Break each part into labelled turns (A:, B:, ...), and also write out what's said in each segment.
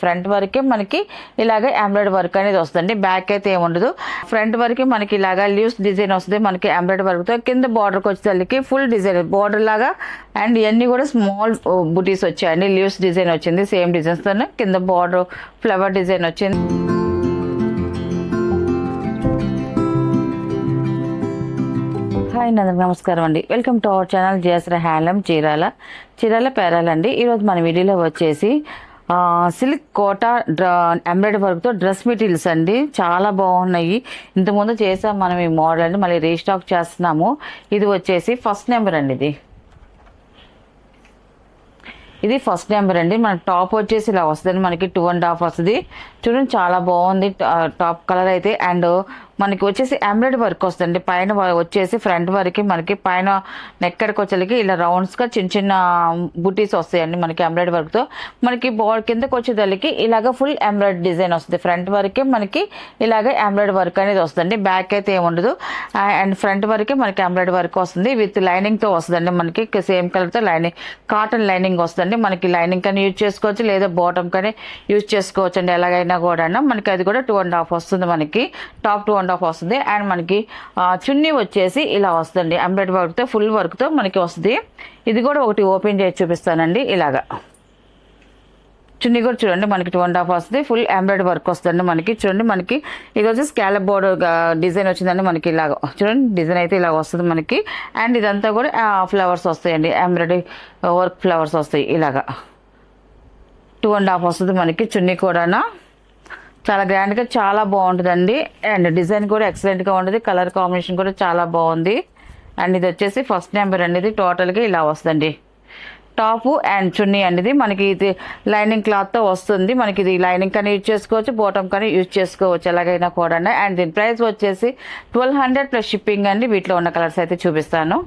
A: Front వరకే మనకి ఇలాగ ఎంబ్రాయిడరీ వర్క్ అనేది వస్తుంది. బ్యాక్ అయితే ఏముండదు. ఫ్రంట్ వరకే మనకి ఇలాగ లీవ్స్ డిజైన్ వస్తుంది. మనకి ఎంబ్రాయిడరీ వర్క్ తో కింద బార్డర్కి వచ్చేసరికి ఫుల్ డిజైన్ బార్డర్ లాగా అండ్ ఇవన్నీ కూడా స్మాల్ బుటీస్ వచ్చాయండి. లీవ్స్ డిజైన్ వచ్చింది సేమ్ డిజైన్స్ తోనే. కింద బార్డర్ ఫ్లవర్ డిజైన్ వచ్చింది. హాయ్ నమస్కారం అండి. Welcome to our channel Jayashree handloom Chirala పేరాలండి. ఈరోజు మన వీడియోలో వచ్చేసి సిల్క్ కోటా ఎంబ్రాయిడరీ వర్క్తో డ్రెస్ మెటీరియల్స్ అండి. చాలా బాగున్నాయి. ఇంతకుముందు చేసాం మనం ఈ మోడల్ అండి, మళ్ళీ రీస్టాక్ చేస్తున్నాము. ఇది వచ్చేసి ఫస్ట్ నెంబర్ అండి. ఇది ఫస్ట్ నెంబర్ అండి. మన టాప్ వచ్చేసి ఇలా వస్తుంది. మనకి 2.5 వస్తుంది. చూడండి చాలా బాగుంది టాప్ కలర్ అయితే. అండ్ మనకి వచ్చేసి ఎంబ్రాయిడరీ వర్క్ వస్తుంది. పైన వచ్చేసి ఫ్రంట్ వరకు మనకి పైన నెక్కడికి వచ్చేసరికి ఇలా రౌండ్స్గా చిన్న చిన్న బుటీస్ వస్తాయండి మనకి ఎంబ్రాయిడరీ వర్క్తో. మనకి కిందకి వచ్చేసరికి ఇలాగ ఫుల్ ఎంబ్రాయిడరీ డిజైన్ వస్తుంది. ఫ్రంట్ వరకే మనకి ఇలాగ ఎంబ్రాయిడరీ వర్క్ అనేది వస్తుంది. బ్యాక్ అయితే ఏముండదు. అండ్ ఫ్రంట్ వరకే మనకి ఎంబ్రాయిడరీ వర్క్ వస్తుంది. విత్ లైనింగ్తో వస్తుందండి. మనకి సేమ్ కలర్తో లైనింగ్ కాటన్ లైనింగ్ వస్తుంది. మనకి లైనింగ్ కానీ యూజ్ చేసుకోవచ్చు, లేదా బాటమ్ కానీ యూజ్ చేసుకోవచ్చు అండి. ఎలాగైనా కూడా మనకి అది కూడా 2.5 వస్తుంది. మనకి టాప్ 2.5 వస్తుంది. అండ్ మనకి చున్నీ వచ్చేసి ఇలా వస్తుంది. ఎంబ్రాయిడరీ వర్క్తో ఫుల్ వర్క్తో మనకి వస్తుంది. ఇది కూడా ఒకటి ఓపెన్ చేసి చూపిస్తానండి. ఇలాగా చున్నీ కూడా చూడండి మనకి 2.5 వస్తుంది. ఫుల్ ఎంబ్రాయిడరీ వర్క్ వస్తుంది. మనకి చూడండి మనకి ఇది వచ్చి స్కాలప్ బోర్డర్ డిజైన్ వచ్చిందండి. మనకి ఇలాగ చూడండి డిజైన్ అయితే ఇలాగ వస్తుంది మనకి. అండ్ ఇదంతా కూడా ఫ్లవర్స్ వస్తాయండి. ఎంబ్రాయిడరీ వర్క్ ఫ్లవర్స్ వస్తాయి. ఇలాగా 2.5 వస్తుంది మనకి. చున్నీ కూడా చాలా గ్రాండ్గా చాలా బాగుంటుందండి. అండ్ డిజైన్ కూడా ఎక్సలెంట్గా ఉంటుంది. కలర్ కాంబినేషన్ కూడా చాలా బాగుంది. అండ్ ఇది వచ్చేసి ఫస్ట్ నెంబర్ అండి. ఇది టోటల్గా ఇలా వస్తుందండి. టాపు అండ్ చున్నీ అండి. మనకి ఇది లైనింగ్ క్లాత్తో వస్తుంది. మనకి ఇది లైనింగ్ కానీ యూజ్ చేసుకోవచ్చు, బాటమ్ కానీ యూజ్ చేసుకోవచ్చు ఎలాగైనా కూడా. అండ్ దీని ప్రైస్ వచ్చేసి 1200 ప్లస్ షిప్పింగ్ అండి. వీటిలో ఉన్న కలర్స్ అయితే చూపిస్తాను.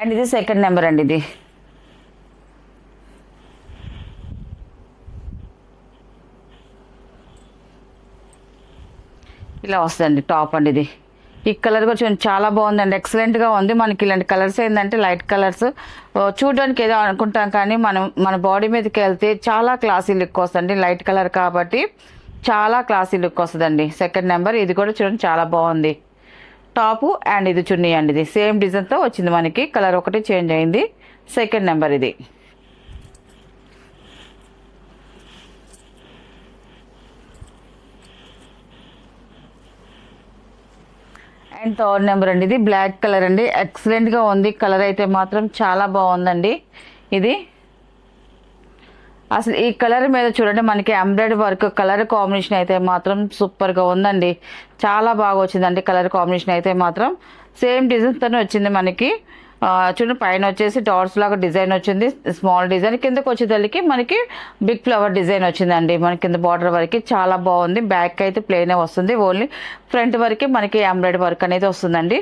A: అండ్ ఇది సెకండ్ నెంబర్ అండి. ఇది ఇలా వస్తుందండి టాప్ అండి. ఇది ఈ కలర్ కూడా చూడండి చాలా బాగుందండి. ఎక్సలెంట్గా ఉంది. మనకి ఇలాంటి కలర్స్ ఏంటంటే లైట్ కలర్స్ చూడడానికి ఏదో అనుకుంటాం, కానీ మన బాడీ మీదకి వెళ్తే చాలా క్లాసీ లుక్ వస్తుంది. లైట్ కలర్ కాబట్టి చాలా క్లాసీ లుక్ వస్తుందండి. సెకండ్ నెంబర్ ఇది కూడా చూడండి చాలా బాగుంది. టాపు అండ్ ఇది చున్నీ అండి. ఇది సేమ్ డిజైన్తో వచ్చింది. మనకి కలర్ ఒకటి చేంజ్ అయింది. సెకండ్ నెంబర్ ఇది. అండ్ థర్డ్ నెంబర్ అండి. ఇది బ్లాక్ కలర్ అండి. ఎక్సలెంట్గా ఉంది. కలర్ అయితే మాత్రం చాలా బాగుందండి. ఇది అసలు ఈ కలర్ మీద చూడండి మనకి ఎంబ్రాయిడరీ వర్క్ కలర్ కాంబినేషన్ అయితే మాత్రం సూపర్గా ఉందండి. చాలా బాగా వచ్చిందండి కలర్ కాంబినేషన్ అయితే మాత్రం. సేమ్ డిజైన్తోనే వచ్చింది మనకి. చూడండి పైన వచ్చేసి డాట్స్ లాగా డిజైన్ వచ్చింది, స్మాల్ డిజైన్. కిందకి వచ్చేసరికి మనకి బిగ్ ఫ్లవర్ డిజైన్ వచ్చిందండి. మనకి కింద బార్డర్ వరకు చాలా బాగుంది. బ్యాక్ అయితే ప్లెయినే వస్తుంది. ఓన్లీ ఫ్రంట్ వరకు మనకి ఎంబ్రాయిడరీ వర్క్ అనేది వస్తుందండి.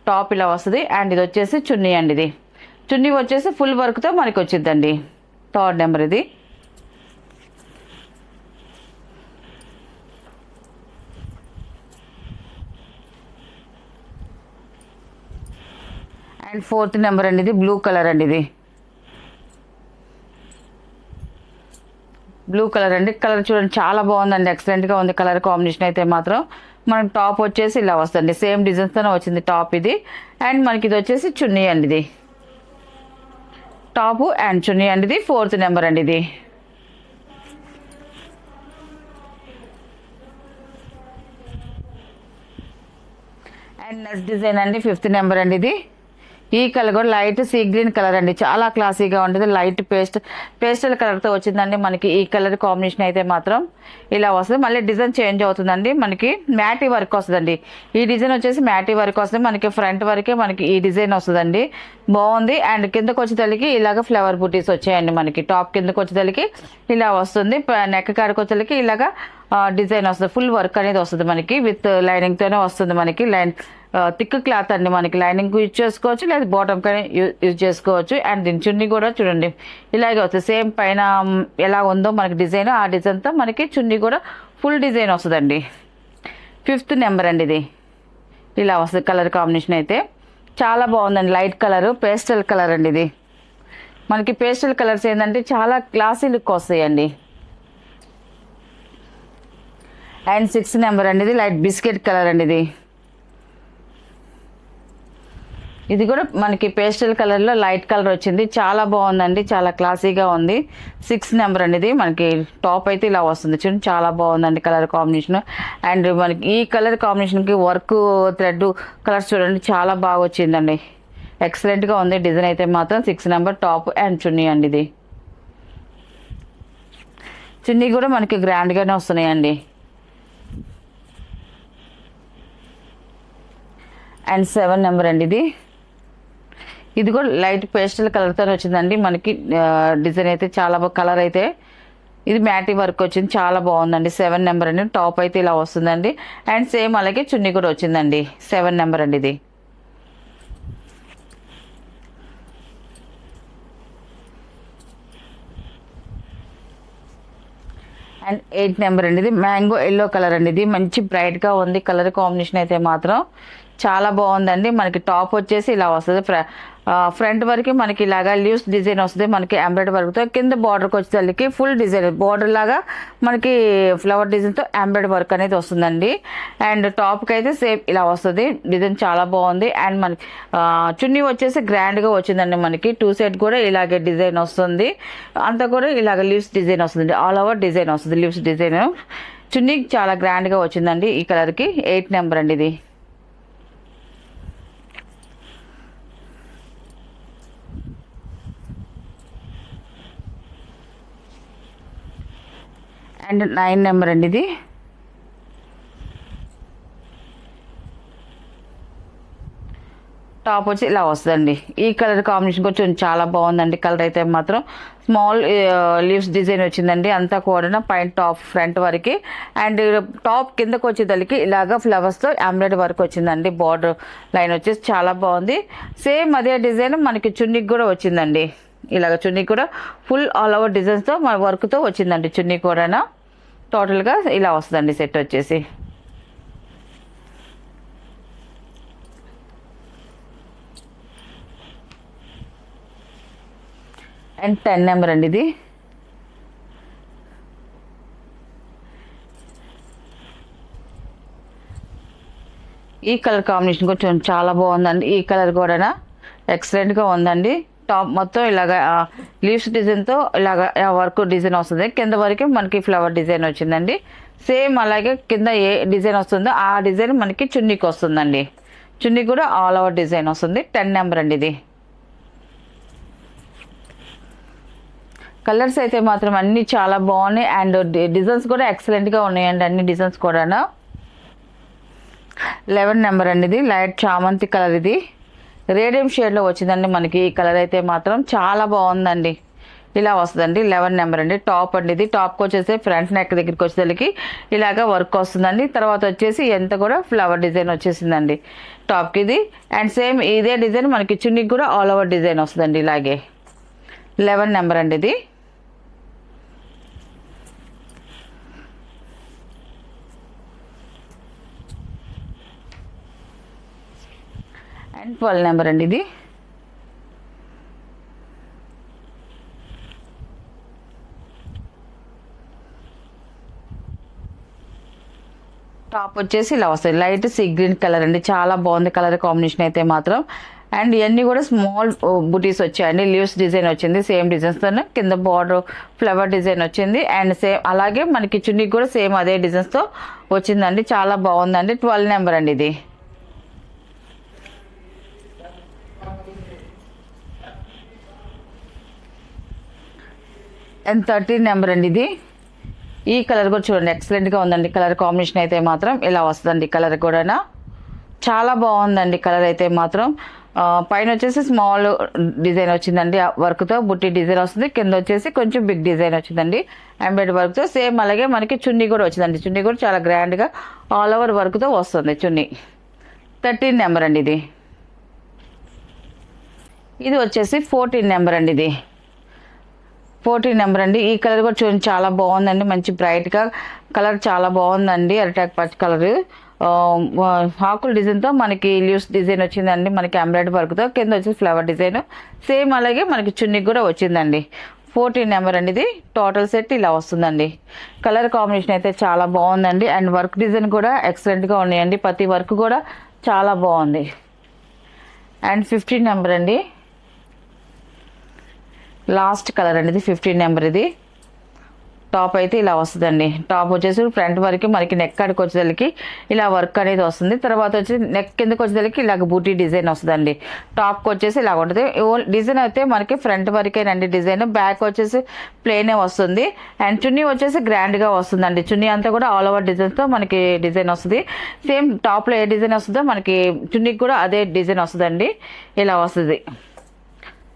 A: టాప్ ఇలా వస్తుంది. అండ్ ఇది వచ్చేసి చున్నీ అండి. ఇది చున్నీ వచ్చేసి ఫుల్ వర్క్తో మనకి వచ్చిందండి. థర్డ్ నెంబర్ ఇది. అండ్ ఫోర్త్ నెంబర్ అండి. ఇది బ్లూ కలర్ అండి. ఇది బ్లూ కలర్ అండి. కలర్ చూడండి చాలా బాగుందండి. ఎక్సలెంట్గా ఉంది కలర్ కాంబినేషన్ అయితే మాత్రం. మనకి టాప్ వచ్చేసి ఇలా వస్తుంది. సేమ్ డిజైన్స్తోనే వచ్చింది టాప్ ఇది. అండ్ మనకి ఇది వచ్చేసి చున్నీ అండి. ఇది టాపు అండ్ చున్నీ అండి. ఇది ఫోర్త్ నెంబర్ అండి. ఇది అండ్ నెక్స్ట్ డిజైన్ అండి. ఫిఫ్త్ నెంబర్ అండి. ఇది ఈ కలర్ కూడా లైట్ సీ గ్రీన్ కలర్ అండి. చాలా క్లాసీగా ఉంటుంది. లైట్ పేస్టల్ కలర్తో వచ్చిందండి. మనకి ఈ కలర్ కాంబినేషన్ అయితే మాత్రం ఇలా వస్తుంది. మళ్ళీ డిజైన్ చేంజ్ అవుతుందండి. మనకి మ్యాటీ వర్క్ వస్తుందండి. ఈ డిజైన్ వచ్చేసి మ్యాటీ వర్క్ వస్తుంది. మనకి ఫ్రంట్ వరకే మనకి ఈ డిజైన్ వస్తుందండి. బాగుంది. అండ్ కిందకు వచ్చేసరికి ఇలాగ ఫ్లవర్ బుటీస్ వచ్చాయండి. మనకి టాప్ కిందకు వచ్చేసరికి ఇలా వస్తుంది. నెక్ కాడికి వచ్చేసరికి ఇలాగ డిజైన్ వస్తుంది. ఫుల్ వర్క్ అనేది వస్తుంది మనకి. విత్ లైనింగ్తోనే వస్తుంది మనకి. థిక్ క్లాత్ అండి. మనకి లైనింగ్ యూజ్ చేసుకోవచ్చు, లేదా బాటమ్ కానీ యూజ్ చేసుకోవచ్చు. అండ్ దీని చున్నీ కూడా చూడండి ఇలాగే వస్తుంది. సేమ్ పైన ఎలా ఉందో మనకి డిజైన్, ఆ డిజైన్తో మనకి చున్నీ కూడా ఫుల్ డిజైన్ వస్తుందండి. ఫిఫ్త్ నెంబర్ అండి. ఇది ఇలా వస్తుంది కలర్ కాంబినేషన్ అయితే. చాలా బాగుందండి. లైట్ కలర్, పేస్టల్ కలర్ అండి ఇది. మనకి పేస్టల్ కలర్స్ ఏంటంటే చాలా క్లాసీ లుక్ వస్తాయండి. అండ్ 6 నెంబర్ అండి ఇది. లైట్ బిస్కెట్ కలర్ అండి ఇది. ఇది కూడా మనకి పేస్టల్ కలర్లో లైట్ కలర్ వచ్చింది. చాలా బాగుందండి, చాలా క్లాసీగా ఉంది. 6 నెంబర్ అండి ఇది. మనకి టాప్ అయితే ఇలా వస్తుంది చూడండి, చాలా బాగుందండి కలర్ కాంబినేషన్. అండ్ మనకి ఈ కలర్ కాంబినేషన్కి వర్క్ థ్రెడ్ కలర్స్ చూడండి చాలా బాగా వచ్చిందండి. ఎక్సలెంట్గా ఉంది డిజైన్ అయితే మాత్రం. 6 నెంబర్ టాప్ అండ్ చున్నీ అండి ఇది. చున్నీ కూడా మనకి గ్రాండ్గానే వస్తున్నాయండి. అండ్ 7 నెంబర్ అండి ఇది. ఇది కూడా లైట్ పేస్టల్ కలర్తో వచ్చిందండి. మనకి డిజైన్ అయితే చాలా కలర్ అయితే ఇది మ్యాటీ వర్క్ వచ్చింది, చాలా బాగుందండి. 7 నెంబర్ అండి. టాప్ అయితే ఇలా వస్తుందండి. అండ్ సేమ్ అలాగే చున్నీ కూడా వచ్చిందండి. 7 నెంబర్ అండి ఇది. అండ్ 8 నెంబర్ అండి ఇది. మ్యాంగో ఎల్లో కలర్ అండి ఇది. మంచి బ్రైట్గా ఉంది కలర్ కాంబినేషన్ అయితే మాత్రం చాలా బాగుందండి. మనకి టాప్ వచ్చేసి ఇలా వస్తుంది. ఫ్రంట్ వరకు మనకి ఇలాగా లీవ్స్ డిజైన్ వస్తుంది. మనకి ఎంబ్రాయిడరీ వర్క్తో కింద బార్డర్కి వచ్చేసరికి ఫుల్ డిజైన్ బార్డర్ లాగా మనకి ఫ్లవర్ డిజైన్తో ఎంబ్రాయిడరీ వర్క్ అనేది వస్తుందండి. అండ్ టాప్కి అయితే సేమ్ ఇలా వస్తుంది. డిజైన్ చాలా బాగుంది. అండ్ మనకి చున్నీ వచ్చేసి గ్రాండ్గా వచ్చిందండి. మనకి 2 సైడ్ కూడా ఇలాగే డిజైన్ వస్తుంది. అంతా కూడా ఇలాగ లీవ్స్ డిజైన్ వస్తుంది. ఆల్ ఓవర్ డిజైన్ వస్తుంది లీవ్స్ డిజైన్. చున్నీ చాలా గ్రాండ్గా వచ్చిందండి ఈ కలర్కి. 8 నెంబర్ అండి ఇది. అండ్ 9 నెంబర్ అండి ఇది. టాప్ వచ్చి ఇలా వస్తుందండి. ఈ కలర్ కాంబినేషన్ కొంచెం చాలా బాగుందండి. కలర్ అయితే మాత్రం స్మాల్ లీవ్స్ డిజైన్ వచ్చిందండి. అంతా కూడా పైన టాప్ ఫ్రంట్ వరకు. అండ్ టాప్ కిందకు వచ్చేదానికి ఇలాగ ఫ్లవర్స్తో ఎంబ్రాయిడరీ వర్క్ వచ్చిందండి. బార్డర్ లైన్ వచ్చేసి చాలా బాగుంది. సేమ్ అదే డిజైన్ మనకి చున్నీకి కూడా వచ్చిందండి. ఇలాగ చున్నీ కూడా ఫుల్ ఆల్ ఓవర్ డిజైన్స్తో మన వర్క్తో వచ్చిందండి. చున్నీ కూడా టోటల్గా ఇలా వస్తుందండి సెట్ వచ్చేసి. అండ్ 10 నెంబర్ అండి ఇది. ఈ కలర్ కాంబినేషన్ కొంచెం చాలా బాగుందండి. ఈ కలర్ కూడా ఎక్సలెంట్గా ఉందండి. టాప్ మొత్తం ఇలాగ లీవ్స్ డిజైన్తో ఇలాగ వర్క్ డిజైన్ వస్తుంది. కింద వరకు మనకి ఫ్లవర్ డిజైన్ వచ్చిందండి. సేమ్ అలాగే కింద ఏ డిజైన్ వస్తుందో ఆ డిజైన్ మనకి చున్నీకి వస్తుందండి. చున్నీ కూడా ఆల్ ఓవర్ డిజైన్ వస్తుంది. 10 నెంబర్ అండి ఇది. కలర్స్ అయితే మాత్రం అన్నీ చాలా బాగున్నాయి. అండ్ డిజైన్స్ కూడా ఎక్సలెంట్గా ఉన్నాయండి అన్ని డిజైన్స్ కూడా. 11 నెంబర్ అండి ఇది. లైట్ చామంతి కలర్ ఇది. రేడియం షేడ్లో వచ్చిందండి మనకి. ఈ కలర్ అయితే మాత్రం చాలా బాగుందండి. ఇలా వస్తుందండి. 11 నెంబర్ అండి. టాప్ అండి ఇది. టాప్కి వచ్చేసి ఫ్రంట్ నెక్ దగ్గరికి వచ్చేసరికి ఇలాగ వర్క్ వస్తుందండి. తర్వాత వచ్చేసి ఎంత కూడా ఫ్లవర్ డిజైన్ వచ్చేసిందండి టాప్కి ఇది. అండ్ సేమ్ ఇదే డిజైన్ మనకి చున్నీకి కూడా ఆల్ ఓవర్ డిజైన్ వస్తుందండి ఇలాగే. 11 నెంబర్ అండి ఇది. అండ్ 12 నెంబర్ అండి ఇది. టాప్ వచ్చేసి ఇలా వస్తుంది. లైట్ సీ గ్రీన్ కలర్ అండి. చాలా బాగుంది కలర్ కాంబినేషన్ అయితే మాత్రం. అండ్ ఇవన్నీ కూడా స్మాల్ బుటీస్ వచ్చాయండి. లీవ్స్ డిజైన్ వచ్చింది సేమ్ డిజైన్స్తో. కింద బార్డర్ ఫ్లవర్ డిజైన్ వచ్చింది. అండ్ సేమ్ అలాగే మనకి చున్నీకి కూడా సేమ్ అదే డిజైన్స్తో వచ్చిందండి. చాలా బాగుందండి. 12 నెంబర్ అండి ఇది. అండ్ 13 నెంబర్ అండి ఇది. ఈ కలర్ కూడా చూడండి ఎక్సలెంట్గా ఉందండి. కలర్ కాంబినేషన్ అయితే మాత్రం ఇలా వస్తుందండి. కలర్ కూడా చాలా బాగుందండి. కలర్ అయితే మాత్రం పైన వచ్చేసి స్మాల్ డిజైన్ వచ్చిందండి వర్క్తో. బుట్టి డిజైన్ వస్తుంది. కింద వచ్చేసి కొంచెం బిగ్ డిజైన్ వచ్చిందండి ఎంబ్రాయిడరీ వర్క్తో. సేమ్ అలాగే మనకి చున్నీ కూడా వచ్చిందండి. చున్నీ కూడా చాలా గ్రాండ్గా ఆల్ ఓవర్ వర్క్తో వస్తుంది చున్నీ. 13 నెంబర్ అండి ఇది. ఇది వచ్చేసి 14 నెంబర్ అండి ఇది. 14 నెంబర్ అండి. ఈ కలర్ కూడా చూడండి చాలా బాగుందండి. మంచి బ్రైట్గా కలర్ చాలా బాగుందండి. అరిటాక్ పచ్చి కలర్ ఆకుల డిజైన్తో మనకి లీవ్స్ డిజైన్ వచ్చిందండి, మనకి ఎంబ్రాయిడరీ వర్క్తో. కింద వచ్చేసి ఫ్లవర్ డిజైన్ సేమ్, అలాగే మనకి చున్నీకి కూడా వచ్చిందండి. 14 నెంబర్ అండి ఇది. టోటల్ సెట్ ఇలా వస్తుందండి. కలర్ కాంబినేషన్ అయితే చాలా బాగుందండి. అండ్ వర్క్ డిజైన్ కూడా ఎక్సలెంట్గా ఉన్నాయండి. ప్రతి వర్క్ కూడా చాలా బాగుంది. అండ్ 15 నెంబర్ అండి, లాస్ట్ కలర్ అండి ఇది. 15 నెంబర్ ఇది. టాప్ అయితే ఇలా వస్తుందండి. టాప్ వచ్చేసి ఫ్రంట్ వరకు మనకి నెక్ కాడికి వచ్చేసరికి ఇలా వర్క్ అనేది వస్తుంది. తర్వాత వచ్చి నెక్ కిందకి వచ్చేసరికి ఇలాగ బూటీ డిజైన్ వస్తుందండి. టాప్కి వచ్చేసి ఇలా ఉంటుంది. డిజైన్ అయితే మనకి ఫ్రంట్ వరకేనండి డిజైన్. బ్యాక్ వచ్చేసి ప్లెయినే వస్తుంది. అండ్ చున్నీ వచ్చేసి గ్రాండ్గా వస్తుందండి. చున్నీ అంతా కూడా ఆల్ ఓవర్ డిజైన్తో మనకి డిజైన్ వస్తుంది. సేమ్ టాప్లో ఏ డిజైన్ వస్తుందో మనకి చున్నీకి కూడా అదే డిజైన్ వస్తుందండి. ఇలా వస్తుంది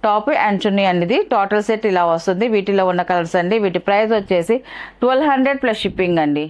A: టాప్ అండ్ చున్నీ అనేది. టోటల్ సెట్ ఇలా వస్తుంది. వీటిలో ఉన్న కలర్స్ అండి. వీటి ప్రైస్ వచ్చేసి 1200 ప్లస్ షిప్పింగ్ అండి.